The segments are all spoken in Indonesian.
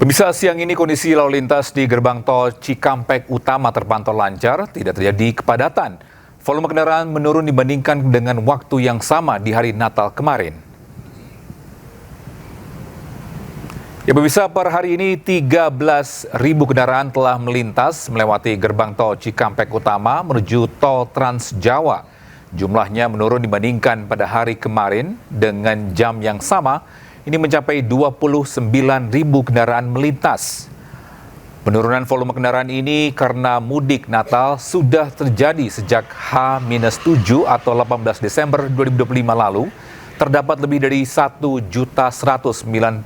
Pemirsa, siang ini kondisi lalu lintas di gerbang tol Cikampek Utama terpantau lancar, tidak terjadi kepadatan. Volume kendaraan menurun dibandingkan dengan waktu yang sama di hari Natal kemarin. Ya pemirsa, per hari ini 13.000 kendaraan telah melintas melewati gerbang tol Cikampek Utama menuju tol Trans Jawa. Jumlahnya menurun dibandingkan pada hari kemarin dengan jam yang sama. Ini mencapai 29.000 kendaraan melintas. Penurunan volume kendaraan ini karena mudik Natal sudah terjadi sejak H-7 atau 18 Desember 2025 lalu. Terdapat lebih dari 1.195.000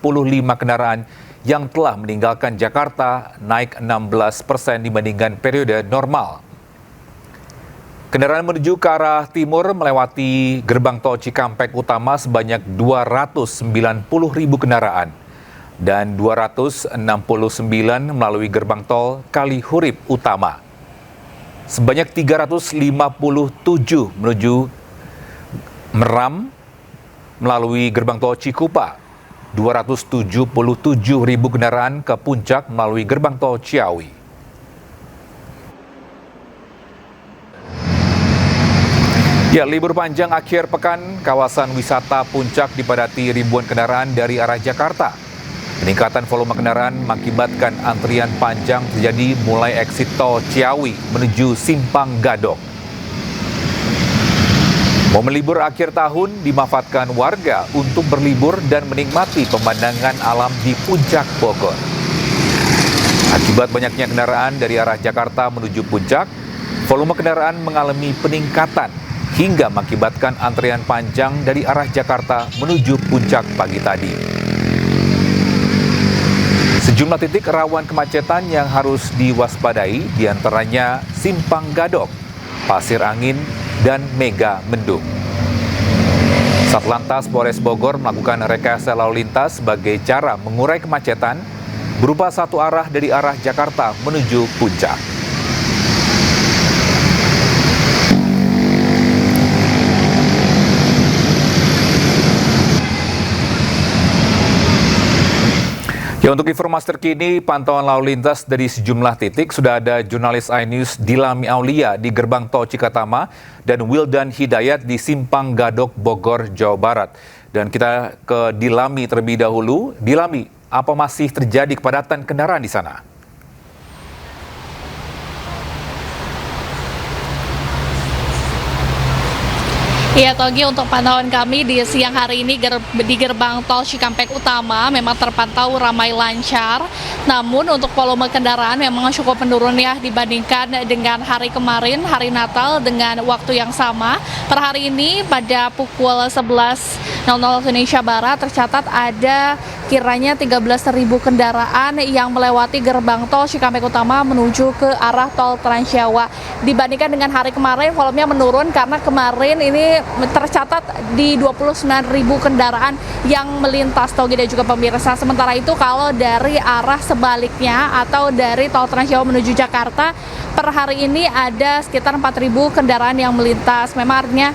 kendaraan yang telah meninggalkan Jakarta, naik 16% dibandingkan periode normal. Kendaraan menuju ke arah timur melewati gerbang tol Cikampek Utama sebanyak 290.000 kendaraan dan 269 melalui gerbang tol Kalihurip Utama. Sebanyak 357 menuju Meram melalui gerbang tol Cikupa, 277.000 kendaraan ke Puncak melalui gerbang tol Ciawi. Ya, libur panjang akhir pekan, kawasan wisata Puncak dipadati ribuan kendaraan dari arah Jakarta. Peningkatan volume kendaraan mengakibatkan antrian panjang terjadi mulai exit tol Ciawi menuju Simpang Gadok. Momen libur akhir tahun dimanfaatkan warga untuk berlibur dan menikmati pemandangan alam di Puncak Bogor. Akibat banyaknya kendaraan dari arah Jakarta menuju Puncak, volume kendaraan mengalami peningkatan hingga mengakibatkan antrian panjang dari arah Jakarta menuju Puncak pagi tadi. Sejumlah titik rawan kemacetan yang harus diwaspadai, diantaranya Simpang Gadok, Pasir Angin, dan Mega Mendung. Satlantas Polres Bogor melakukan rekayasa lalu lintas sebagai cara mengurai kemacetan berupa satu arah dari arah Jakarta menuju Puncak. Ya, untuk informasi terkini pantauan lalu lintas dari sejumlah titik sudah ada jurnalis iNews Dilami Aulia di gerbang tol Cikatama dan Wildan Hidayat di Simpang Gadok Bogor, Jawa Barat. Dan kita ke Dilami terlebih dahulu. Dilami, apa masih terjadi kepadatan kendaraan di sana? Iya Togi, untuk pantauan kami di siang hari ini di gerbang tol Cikampek Utama memang terpantau ramai lancar. Namun untuk volume kendaraan memang cukup menurun ya dibandingkan dengan hari kemarin, hari Natal dengan waktu yang sama. Per hari ini pada pukul 11.00 waktu Indonesia Barat tercatat ada kiranya 13.000 kendaraan yang melewati gerbang tol Cikampek Utama menuju ke arah tol Trans Jawa. Dibandingkan dengan hari kemarin, volumenya menurun karena kemarin ini tercatat di 29.000 kendaraan yang melintas Togi dan juga pemirsa. Sementara itu kalau dari arah sebaliknya atau dari tol Trans Jawa menuju Jakarta, per hari ini ada sekitar 4.000 kendaraan yang melintas. Memang artinya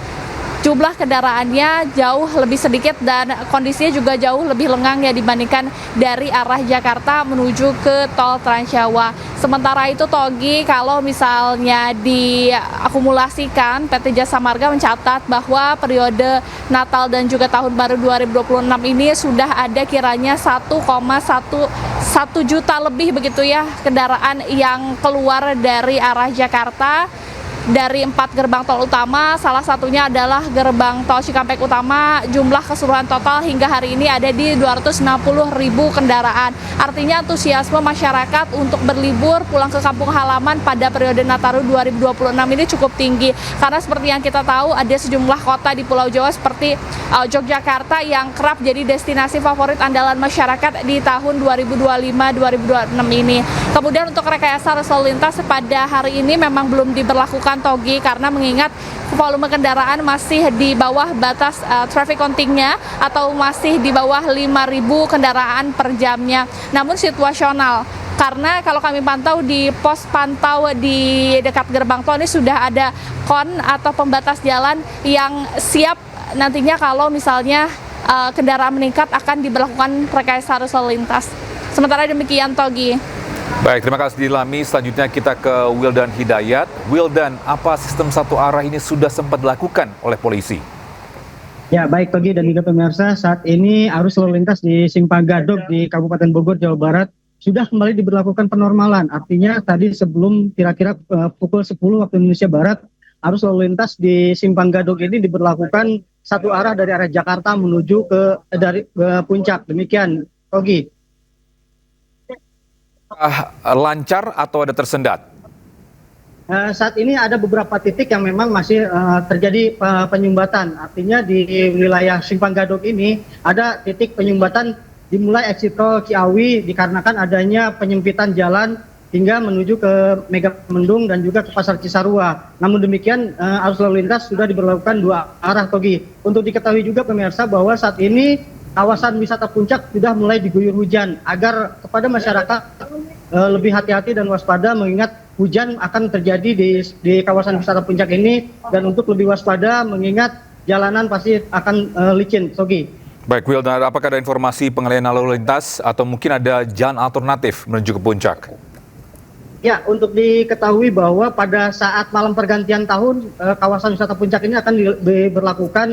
jumlah kendaraannya jauh lebih sedikit dan kondisinya juga jauh lebih lengang ya dibandingkan dari arah Jakarta menuju ke tol Trans Jawa. Sementara itu Togi, kalau misalnya diakumulasikan, PT Jasa Marga mencatat bahwa periode Natal dan juga Tahun Baru 2026 ini sudah ada kiranya 1,1 juta lebih begitu ya kendaraan yang keluar dari arah Jakarta dari 4 gerbang tol utama. Salah satunya adalah gerbang tol Cikampek Utama. Jumlah keseluruhan total hingga hari ini ada di 260.000 kendaraan. Artinya antusiasme masyarakat untuk berlibur pulang ke kampung halaman pada periode Nataru 2026 ini cukup tinggi. Karena seperti yang kita tahu ada sejumlah kota di Pulau Jawa seperti Yogyakarta yang kerap jadi destinasi favorit andalan masyarakat di tahun 2025-2026 ini. Kemudian untuk rekayasa arus lalu lintas pada hari ini memang belum diberlakukan Togi karena mengingat volume kendaraan masih di bawah batas traffic counting-nya atau masih di bawah 5.000 kendaraan per jamnya. Namun situasional karena kalau kami pantau di pos pantau di dekat gerbang tol ini sudah ada kon atau pembatas jalan yang siap nantinya kalau misalnya kendaraan meningkat akan diberlakukan rekayasa arus lalu lintas. Sementara demikian, Togi. Baik, terima kasih Dilami. Selanjutnya kita ke Wildan Hidayat. Wildan, apa sistem satu arah ini sudah sempat dilakukan oleh polisi? Ya, baik Togi dan juga pemirsa, saat ini arus lalu lintas di Simpang Gadok di Kabupaten Bogor, Jawa Barat sudah kembali diberlakukan penormalan. Artinya tadi sebelum kira-kira pukul 10 waktu Indonesia Barat, arus lalu lintas di Simpang Gadok ini diberlakukan satu arah dari arah Jakarta menuju ke Puncak. Demikian, Togi. Lancar atau ada tersendat? Saat ini ada beberapa titik yang memang masih terjadi penyumbatan. Artinya di wilayah Simpang Gadok ini ada titik penyumbatan dimulai exit tol Ciawi dikarenakan adanya penyempitan jalan hingga menuju ke Megamendung dan juga ke Pasar Cisarua. Namun demikian arus lalu lintas sudah diberlakukan dua arah, Togi. Untuk diketahui juga pemirsa bahwa saat ini kawasan wisata Puncak sudah mulai diguyur hujan agar kepada masyarakat lebih hati-hati dan waspada mengingat hujan akan terjadi di kawasan wisata Puncak ini, dan untuk lebih waspada mengingat jalanan pasti akan licin, Togi. Baik, Wildan, apakah ada informasi pengalihan lalu lintas atau mungkin ada jalan alternatif menuju ke Puncak? Ya, untuk diketahui bahwa pada saat malam pergantian tahun, kawasan wisata Puncak ini akan diberlakukan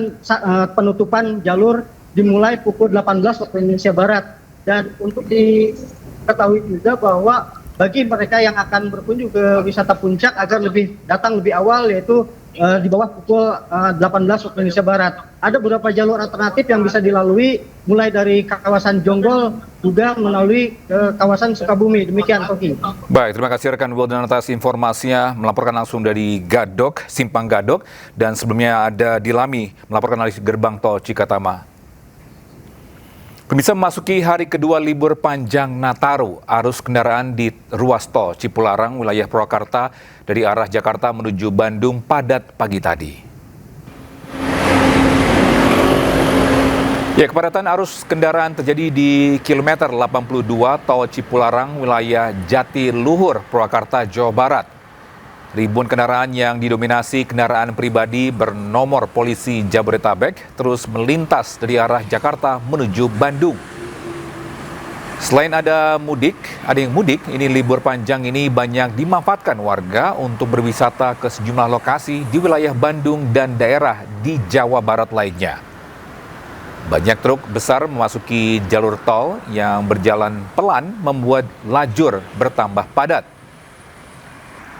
penutupan jalur dimulai pukul 18 waktu Indonesia Barat. Dan untuk diketahui juga bahwa bagi mereka yang akan berkunjung ke wisata Puncak agar datang lebih awal, yaitu di bawah pukul 18 waktu Indonesia Barat. Ada beberapa jalur alternatif yang bisa dilalui, mulai dari kawasan Jonggol juga melalui kawasan Sukabumi. Demikian, Toki. Baik, terima kasih rekan Wildan atas informasinya, melaporkan langsung dari Gadok, Simpang Gadok, dan sebelumnya ada Dilami melaporkan dari gerbang tol Cikatama. Pemirsa, memasuki hari kedua libur panjang Nataru, arus kendaraan di ruas tol Cipularang, wilayah Purwakarta dari arah Jakarta menuju Bandung padat pagi tadi. Ya, kepadatan arus kendaraan terjadi di kilometer 82 tol Cipularang, wilayah Jatiluhur, Purwakarta, Jawa Barat. Ribuan kendaraan yang didominasi kendaraan pribadi bernomor polisi Jabodetabek terus melintas dari arah Jakarta menuju Bandung. Selain ada yang mudik, ini libur panjang ini banyak dimanfaatkan warga untuk berwisata ke sejumlah lokasi di wilayah Bandung dan daerah di Jawa Barat lainnya. Banyak truk besar memasuki jalur tol yang berjalan pelan membuat lajur bertambah padat.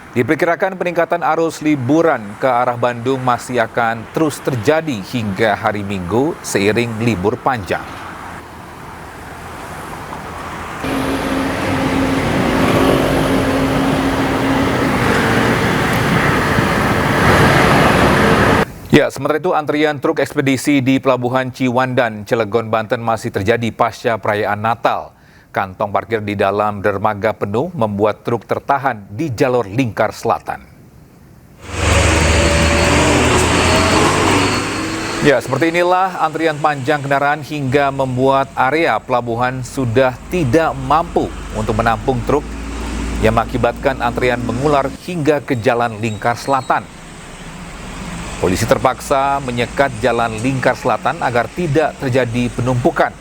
Diperkirakan peningkatan arus liburan ke arah Bandung masih akan terus terjadi hingga hari Minggu seiring libur panjang. Ya, sementara itu antrian truk ekspedisi di Pelabuhan Ciwandan, Cilegon, Banten masih terjadi pasca perayaan Natal. Kantong parkir di dalam dermaga penuh membuat truk tertahan di jalur lingkar selatan. Ya, seperti inilah antrian panjang kendaraan hingga membuat area pelabuhan sudah tidak mampu untuk menampung truk yang mengakibatkan antrian mengular hingga ke jalan lingkar selatan. Polisi terpaksa menyekat jalan lingkar selatan agar tidak terjadi penumpukan.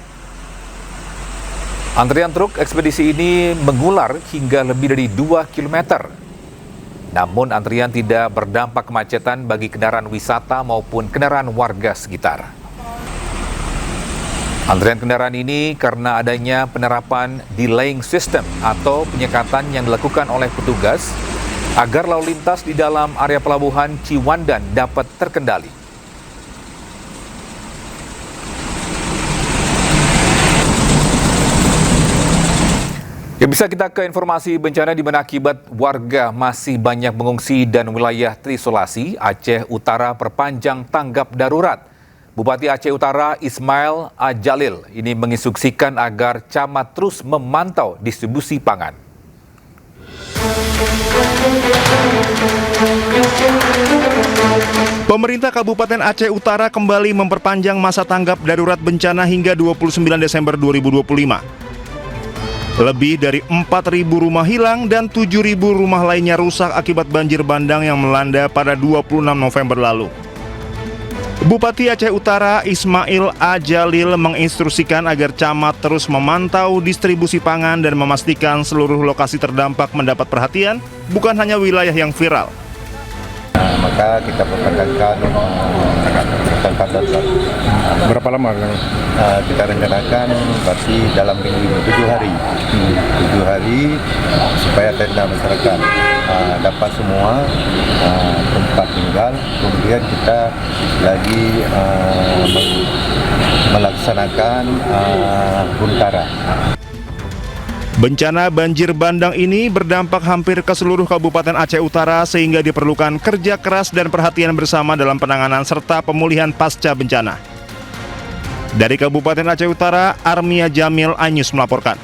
Antrian truk ekspedisi ini mengular hingga lebih dari 2 km. Namun antrian tidak berdampak kemacetan bagi kendaraan wisata maupun kendaraan warga sekitar. Antrian kendaraan ini karena adanya penerapan delaying system atau penyekatan yang dilakukan oleh petugas agar lalu lintas di dalam area pelabuhan Ciwandan dapat terkendali. Ya, bisa kita ke informasi bencana di mana akibat warga masih banyak mengungsi dan wilayah terisolasi, Aceh Utara perpanjang tanggap darurat. Bupati Aceh Utara Ismail Ajalil ini menginstruksikan agar camat terus memantau distribusi pangan. Pemerintah Kabupaten Aceh Utara kembali memperpanjang masa tanggap darurat bencana hingga 29 Desember 2025. Lebih dari 4.000 rumah hilang dan 7.000 rumah lainnya rusak akibat banjir bandang yang melanda pada 26 November lalu. Bupati Aceh Utara Ismail A. Jalil menginstruksikan agar camat terus memantau distribusi pangan dan memastikan seluruh lokasi terdampak mendapat perhatian, bukan hanya wilayah yang viral. Maka kita perpanjangkan kesempatan. Berapa lama? Kita rencanakan berarti dalam minggu 7 hari. 7 hari supaya tenda masyarakat dapat semua tempat tinggal. Kemudian kita lagi melaksanakan huntara. Bencana banjir bandang ini berdampak hampir ke seluruh Kabupaten Aceh Utara sehingga diperlukan kerja keras dan perhatian bersama dalam penanganan serta pemulihan pasca bencana. Dari Kabupaten Aceh Utara, Armia Jamil Anyus melaporkan.